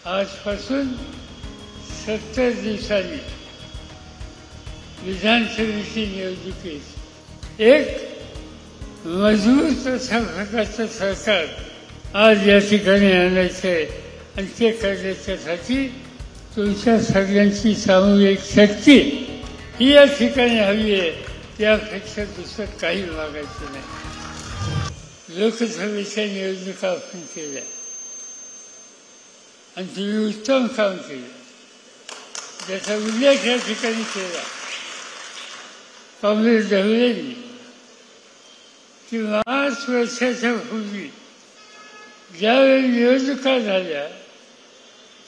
आजपासून 70 दिवसांनी विधानसभेची निवडणुकीत एक मजबूत अशा प्रकारचं सरकार आज या ठिकाणी आणायचं आहे आणि ते करण्याच्यासाठी तुमच्या सगळ्यांची सामूहिक शक्ती ही या ठिकाणी हवी आहे. त्यापेक्षा दुसरं काही मागायचं नाही. लोकसभेच्या निवडणुका आपण केल्या आणि तुम्ही उत्तम काम केलं. त्याचा उल्लेख या ठिकाणी केला काँग्रेस ढवळेंनी की 5 वर्षाच्या पूर्वी ज्यावेळी निवडणुका झाल्या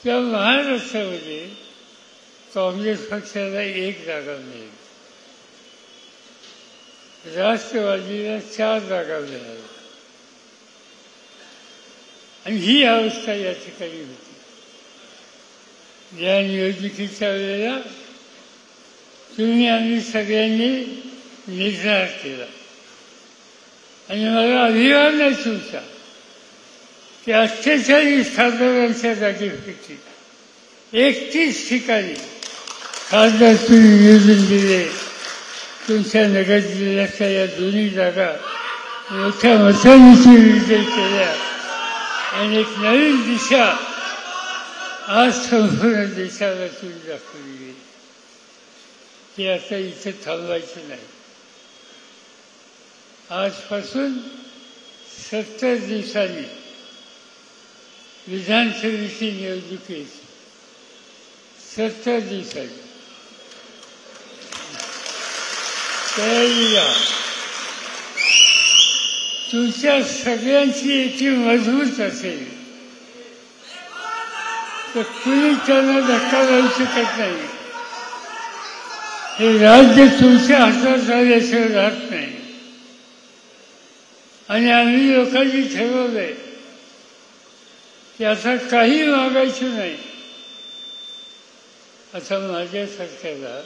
तेव्हा महाराष्ट्रामध्ये काँग्रेस पक्षाला 1 जागा मिळाली, राष्ट्रवादीला 4 जागा मिळाल्या आणि ही अवस्था या ठिकाणी होती. या निवडणुकीच्या वेळेला तुम्ही आम्ही सगळ्यांनी निर्धार केला आणि मला अभिमान आहे तुमचा की 48 खासदारांच्या जागेपैकी 31 ठिकाणी खासदार तुम्ही निवडून दिले. तुमच्या नगर जिल्ह्याच्या या दोन्ही जागा मोठ्या मतांनी विजय केल्या आणि एक नवीन दिशा आज संपूर्ण देशाला तुम्ही दाखवली गेली. की आता इथे थांबायचं नाही. आजपासून 70 दिवसांनी विधानसभेची निवडणुकीत 70 दिवसांनी तयारीला तुमच्या सगळ्यांची एकी मजबूत असेल तर कुणी त्यांना धक्का लावू शकत नाही. हे राज्य तुमच्या हातात आल्याशिवाय राहत नाही आणि आम्ही लोकांनी ठरवलंय की आता काही मागायचं नाही. आता माझ्या सरकारला